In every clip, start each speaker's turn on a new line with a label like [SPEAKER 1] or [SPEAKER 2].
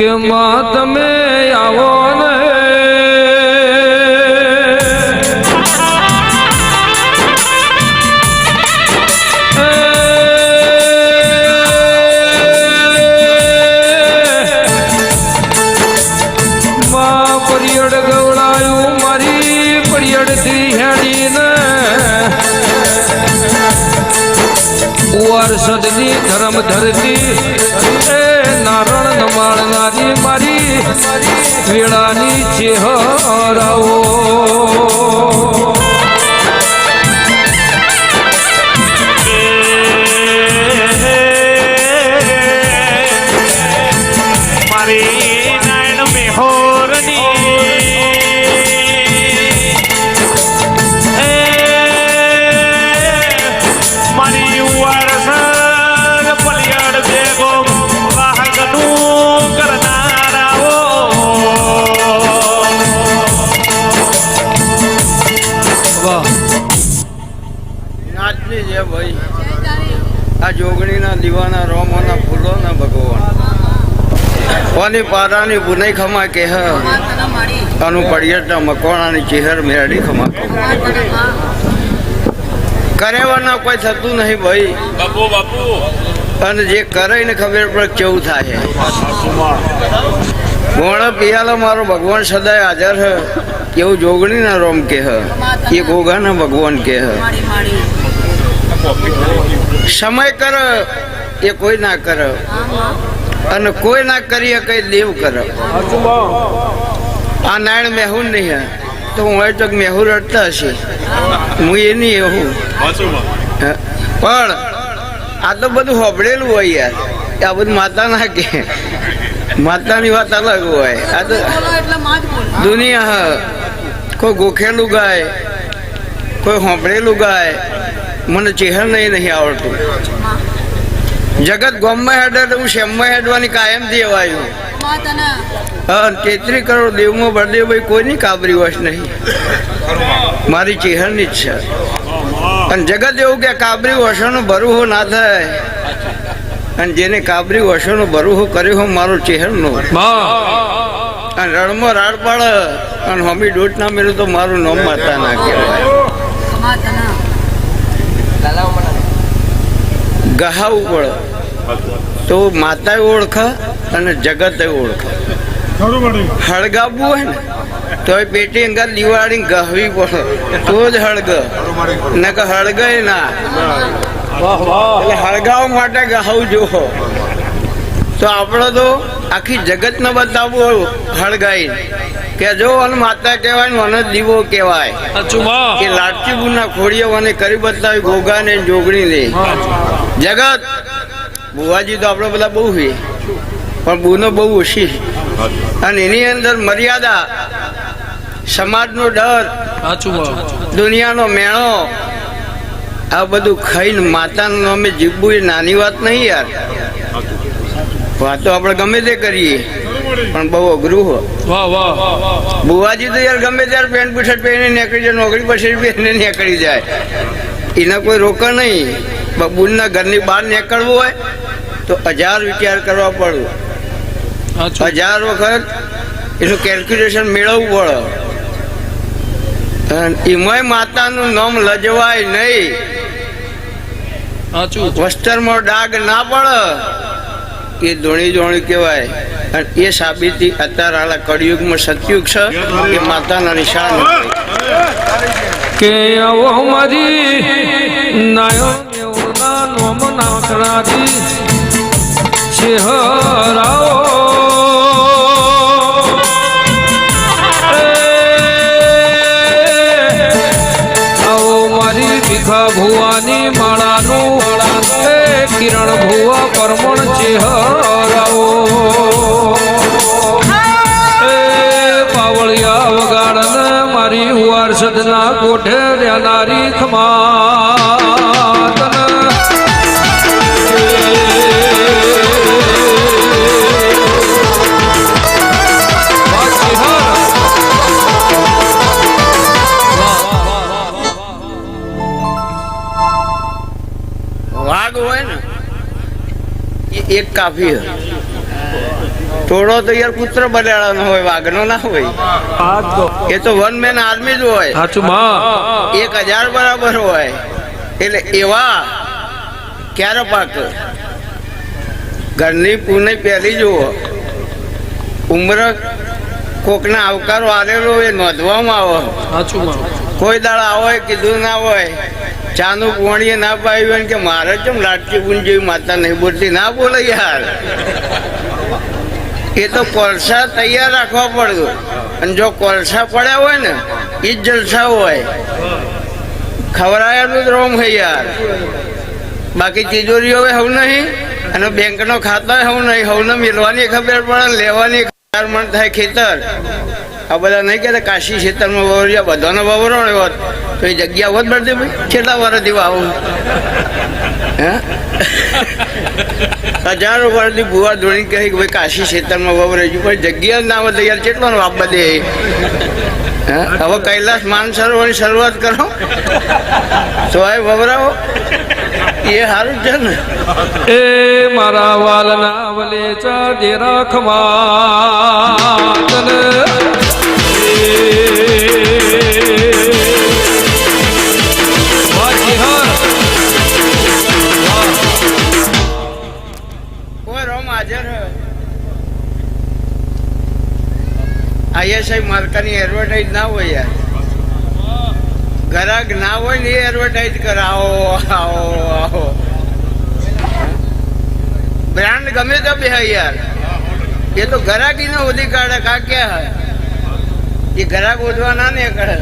[SPEAKER 1] કે માં તમે આવો ને માં પરિયડ ગવડાયું મારી પરિયડથી હેડીને વારસદની ધર્મ ધરતી નારણ નમાળનારી મારી વેળાની ચેહરાઓ
[SPEAKER 2] મારી નાયણ મેહોરની મારી વારસદ પલિયડ ભેગો વાહકનું કરનારાઓ
[SPEAKER 3] નાચની છે ભાઈ આ જોગણીના દીવાના રોમોના ફૂલોના ભગવાન કોની પારાની પુનઈ ખમા કેહ અનુ પડિયટના મકોણાની ચેહર મેરડી ખમા કરેવાના કોઈ થતું નહીં ભાઈ
[SPEAKER 2] બાપુ બાપુ
[SPEAKER 3] અને જે કરે ને ખબર પડે કેવું થાય ગોણ પિયાલો મારો ભગવાન સદાય હાજર હ એવું જોગણીના રોમ કેહ એ ગોગાના ભગવાન કેહ સમય કર એ કોઈ ના કર અને કોઈ ના કરી કઈ દેવ કર આ નાયણ મેહુર નહીં હે તો હું હોય તો મેહુર અડતા હશે હું એ નહીં એવું પણ આ તો બધું હોબળેલું હોય યાર આ બધું માતા ના કે માતાની વાત અલગ હોય આ તો દુનિયા હ કોઈ ગોખેલું ગાય કોઈ હોંભળેલું ગાય મને ચહેર નહીં આવડતું જગત ગોમમાં હેડે તો હું શેમમાં હેડવાની કાયમથી એવાયું 33 કરોડ દેવમાં બળદેવ ભાઈ કોઈની કાબરી વશ નહીં મારી ચહેરની જ છે અને જગત એવું કે કાબરી વશોનું ભરૂહો ના થાય અને જેને કાબરી વશોનું ભરૂહો કર્યું હો મારો ચહેરનો અને રણમાં રાડ પાડે અને હમી દોટ ના મેળ્યું તો મારું નામ માતા ના કહેવાય ગહાવું પડે તો માતા ઓળખા અને જગત ઓળખા હળગાવવું હોય ને તો એ પેટી અંગા દિવાળી ગહવી પડે તો જ હળગ ન કે હળગાય ના એટલે હળગાવવા માટે ગહાવું જોવો તો આપણે તો આખી જગત ને બતાવવું હળગાઈ કે જો અને માતા કહેવાય ને મને દીવો કહેવાય કે લાડકી બુના ખોડીએ મને કરી બતાવી ગોગા ને જોગણી ને જગત બુવાજી તો આપણે બધા બહુ હોય પણ બુનો બહુ ઓછી અને એની અંદર મર્યાદા સમાજનો ડર દુનિયાનો મેળો આ બધું ખાઈને માતાનું નામે જીવવું એ નાની વાત નહીં યાર વાતો આપણે ગમે તે કરીએ પણ બહુ અઘરું હો બુવાજી તો યાર ગમે ત્યારે પેન્ટ બુશર્ટ પહેરીને નીકળી જાય નોકરી પછી પહેરીને નીકળી જાય એના કોઈ રોકા નહીં બબુના ઘરની બહાર નીકળવું હોય તો 1000 વિચાર કરવા પડે 1000 વખત એનું કેલ્ક્યુલેશન મેળવવું પડે એમાંય માતાનું નામ લજવાય નહીં વસ્ત્રમાં ડાઘ ના પડે એ ધોણી ધોણી કહેવાય અને એ સાબિતી અત્યારે હાલા કળિયુગમાં સતયુગ છે એ માતાના નિશાન
[SPEAKER 1] કે આવો મારી નાયો મેવના નોમ નાકડાથી ચહેરાઓ આવો મારી ભીખા ભુવાની માળાનું કિરણ ભુવા પરમણ ચહેરાઓ પાવળિયા વગાડને મારી વારસદના કોઠે રહેનારી ખમાત
[SPEAKER 3] વાઘ હોય ને એ એક કાફી થોડો તો યાર પુત્ર બનેડાનો હોય, વાઘનો ના હોય. એ તો વન મેન આર્મી જ હોય.
[SPEAKER 1] સાચું માં
[SPEAKER 3] 1000 બરાબર હોય. એટલે એવા ક્યારે પાક ઘરની પૂને પહેલી જુઓ. ઉમર કોકના આવકારો આવેલો એ નોંધવામાં આવે.
[SPEAKER 1] સાચું માં
[SPEAKER 3] કોઈ દાડા હોય કીધું ના હોય, ચાનું પોણીએ ના પાયું હોય કે મારે કેમ લાટકી બુન જેવી માતા નહીં બોલતી, ના બોલે યાર. એ તો કોલસા તૈયાર રાખવા પડ્યું. અને જો કોલસા પડ્યા હોય ને એ જ જલસા હોય. ખવડાયેલું જ રોમ હોય યાર. બાકી તિજોરીઓ હવે નહીં અને બેંકનો ખાતા હવે નહીં. હવને મેળવાની ખબર પડે, લેવાની મન થાય. ખેતર આ બધા નહીં કહેતા કાશી ખેતરમાં વવરિયા બધાનો વવરણ હોત તો એ જગ્યા હોત બધી ભાઈ. કેટલા વર્ષથી આવું હે 1000 વર્ષથી ભૂવા ધોણી કહી કે ભાઈ કાશી ખેતરમાં વવરાઈ ગયું, પણ જગ્યા જ ના હોય યાર કેટલો વાપવા દે. હવે કૈલાસ માન સરોવરની શરૂઆત કરો તો આ વવરાવો એ સારું છે ને.
[SPEAKER 1] એ મારા વાલના વલેચા દે રાખવા
[SPEAKER 3] કોઈ રોમ હાજર ISI માર્કાની એડવર્ટાઈઝ ના હોય યાર. ગ્રાહક ના હોય ને એ એડવર્ટાઈઝ કરે આવો આવો આવો. બ્રાન્ડ ગમે તો બે યાર. એ તો ગ્રાહકીને ઓધી કાઢે. કા ક્યાં એ ગ્રાહક ઓધવા ને કરે.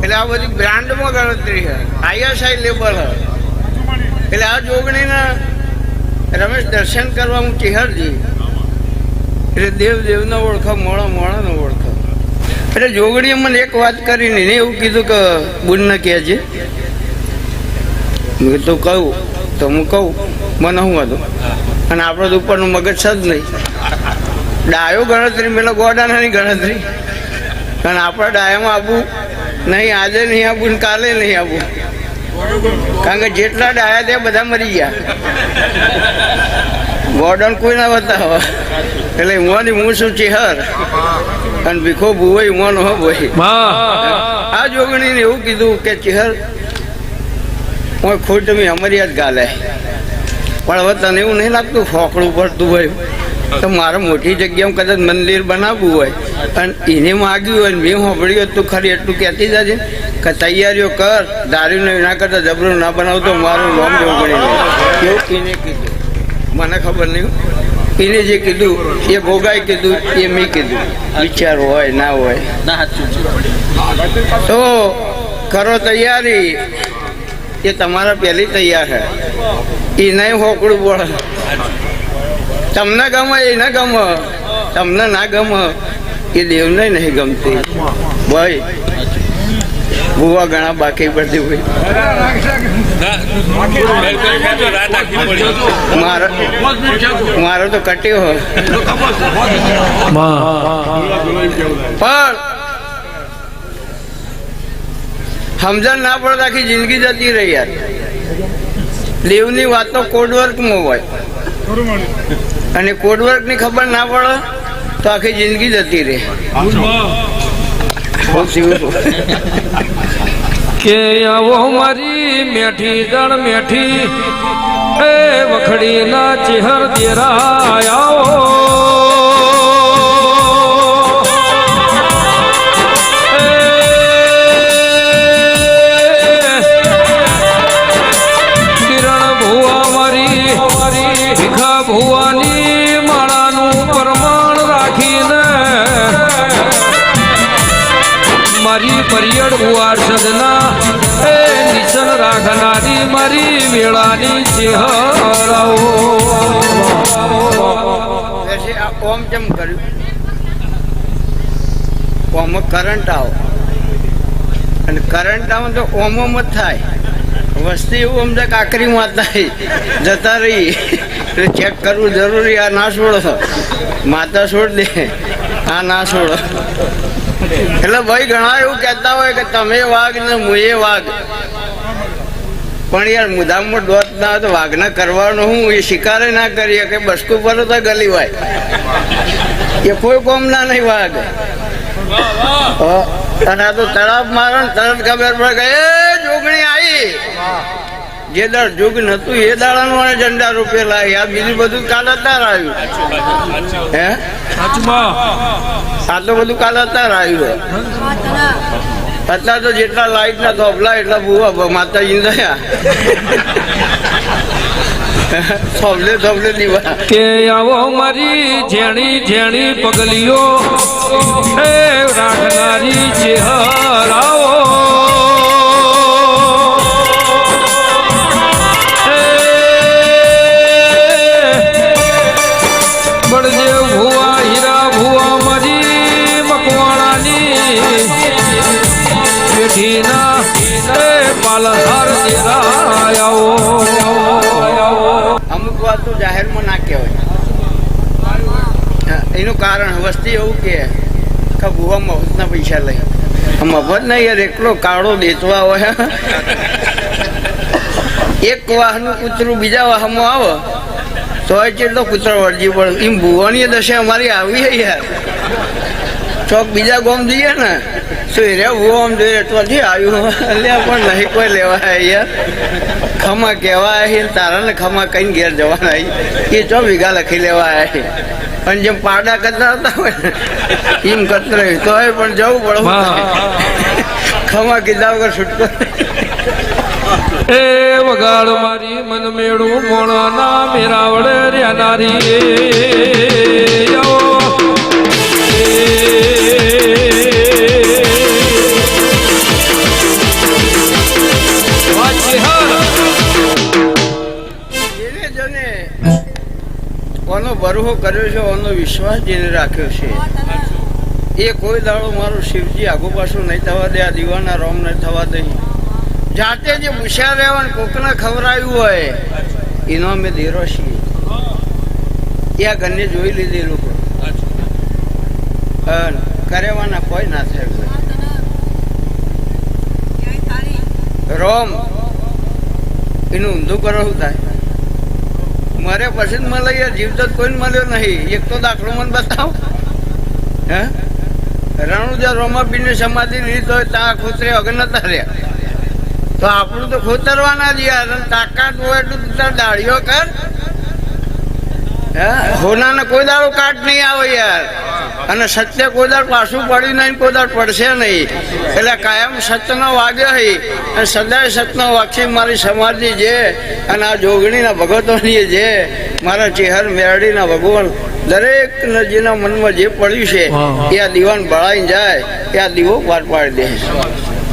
[SPEAKER 3] એટલે આ બધી બ્રાન્ડમાં ગણતરી છે. ISI લેબલ હ. એટલે આ જોગણીના રમેશ દર્શન કરવા હું ચિહરજી. એટલે દેવનો ઓળખો, મોળાનો ઓળખો. એટલે જોગણીએ મને એક વાત કરીને એવું કીધું કે બુનને કહેજે. મેં તો કહું તો હું કહું, મને શું હતું. અને આપણો તો ઉપરનું મગજ જ નહીં. ડાયો ગણતરી પેલા ગોડાનાની ગણતરી. અને આપણા ડાયામાં આવવું નહીં, આજે નહીં આવવું ને કાલે નહીં આવવું. કારણ કે જેટલા ડાયા તે બધા મરી ગયા. ગોડન કોઈ ના બતાવે. એટલે હું શું ચેહર અને ભીખો ભૂવાઈ મોનો હો ભાઈ. આ જોગણીને એવું કીધું કે ચેહર હું ખોટ તમે અમારી યાદ ગાલે. પણ હવે તને એવું નહીં લાગતું ફોકડું પડતું હોય તો મારે મોટી જગ્યામાં કદાચ મંદિર બનાવવું હોય અને એને માગ્યું હોય ને મેં સાંભળ્યું તું ખરી એટલું કહેતી જજે કે તૈયારીઓ કર, દારૂને ના કરતા જબરું ના બનાવતો મારું નામ જોગણી એવું એને કીધું. મને ખબર નહીં. એને જે કીધું એ ભોગાઈ કીધું એ મેં કીધું. વિચાર હોય ના હોય તો કરો તૈયારી. એ તમારા પહેલી તૈયાર છે. એ નહીં હોકડું પડે. તમને ગમે એ ના ગમે, તમને ના ગમે એ દેવને નહીં ગમતી ભાઈ. ભૂવા ઘણા બાકી પડતી હોય. મારો તો કટ્યો હોય પણ સમજણ ના પડે આખી જિંદગી જતી રહી યાર. દેવની વાતો કોડવર્કમાં હોય અને કોડવર્ક ની ખબર ના પડે તો આખી જિંદગી જતી રહે.
[SPEAKER 1] કે આવો મારી મેઠી દળ મેઠી એ વખડી ના ચેહર દેરા આવો. કિરણ ભુવા મારી ભીખા ભુવાની માળાનું પ્રમાણ રાખીને મારી પરિયડ ઉવાર સદના એ નિશન રાખનારી મારી મેળાની ચેહરાઓ.
[SPEAKER 3] ઓમ જેમ કર્યું ઓમ કરંટ આવો અને કરંટ આવો તો ઓમ જ થાય. વસ્તી એવું સમજે કાકરી માતા જતા રહી એટલે ચેક કરવું જરૂરી. આ ના છોડો માતા છોડ દે, આ ના છોડો. એટલે ભાઈ ઘણા એવું કહેતા હોય કે તમે વાઘ ને હું એ વાઘ. પણ યાર મુદામમાં દોત ના હોય તો વાઘના કરવાનું હું એ શિકારે ના કરીએ કે બસકું પર તો ગલી હોય એ કોઈ કોમ ના નહીં વાઘ. અને આ તો તળાવ મારે તરત ખબર પડે કે એ જોગણી આવી. જે દાળ જોગ નતું એ દાડાનું અને ઝંડા રૂપેલા આ બીજું બધું કાલ અત્યારે આવ્યું. હે આ તો બધું કાલ અત્યારે આવ્યું. અત્યારે તો જેટલા લાઈટ ના થોપલા એટલા બુવા માતાજી દયા થોપલે થોપલે દીવા
[SPEAKER 1] કે આવો મારી જેણી જેણી પગલીઓ એ રાખનારી ચેહર આવો. બળદેવ ભુવા હીરા ભુવા મારી મકવાણાની પેઢીના એ પાલનહાર આવો.
[SPEAKER 3] અમુક વાત તો જાહેરમાં ના કહેવાય. એનું કારણ વસ્તી એવું કે ભુવા મફતના પૈસા લઈ મફત નહીં યાર એકલો કાળો દેતવા હોય. એક વાહનું કૂતરું બીજા વાહમાં આવે તો કેટલો કૂતરો વળજી પડે. એમ ભુવાની દશા અમારી આવી છે યાર. ચોક બીજા ગોમ જઈએ ને તો એ રહ્યા ભુવા આમ જોઈએ તો આવ્યું એટલે પણ નહીં કોઈ લેવા યાર. ખમા કહેવા આવી તારા ને ખમા કઈ ઘેર જવાના એ ચો વીઘા લખી લેવા આવ્યા. પણ જેમ પાડા કતરાતા હોય ને એમ કતરાય તો પણ જવું પડે. ખમા કીધા વગર છૂટકો
[SPEAKER 1] એ વગાડ મારી મન મેળું મોણાના મેરાવડે રેનારી
[SPEAKER 3] કોનો બરહો કર્યો છે ઓનો વિશ્વાસ જેને રાખ્યો છે એ કોઈ દાડો મારું શિવજી આગુ પાછું નહીં થવા દે. આ દીવાના રોમ નહીં થવા દે. જાતે જે પૂછ્યા રહેવાનું કોકને ખવડાવ્યું હોય એનો અમે દેરો છીએ. એ આ ઘરને જોઈ લીધેલું કરેવાના કોઈ ના થાય. રોમ એનું ઊંધું કરવું થાય. મારે પછી જ મળે યાર. જીવતો કોઈ મળ્યો નહીં. એક તો દાખલો મને બતાવો. હે રણુજા રોમાપીની સમાધિ લીધી હોય ત્યાં ખોતરે અગર નતા રહ્યા તો આપણું તો ખોતરવાના જ યાર. તાકાત હોય એટલું તાર દાળીઓ કર. હોનાને કોઈ દાડો કાટ નહીં આવે યાર. અને સત્ય કોઈ દાડ પાછું પડ્યું નહીં, કોઈ દાડ પડશે નહીં. એટલે કાયમ સત્યનો વાગ્યો હોય અને સદાય સત્યનો વાગશે મારી સમાધિ છે. અને આ જોગણીના ભગતોની છે મારા ચેહર મેરડીના ભગવાન દરેક જેના મનમાં જે પડ્યું છે એ આ દીવાન બળાઈને જાય એ આ દીવો પાર પાડી દે.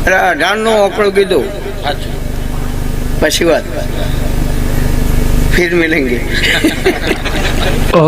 [SPEAKER 3] એટલે 18નો ઓકળો કીધું પછી વાત ફિર મિલેંગે.
[SPEAKER 1] ઓ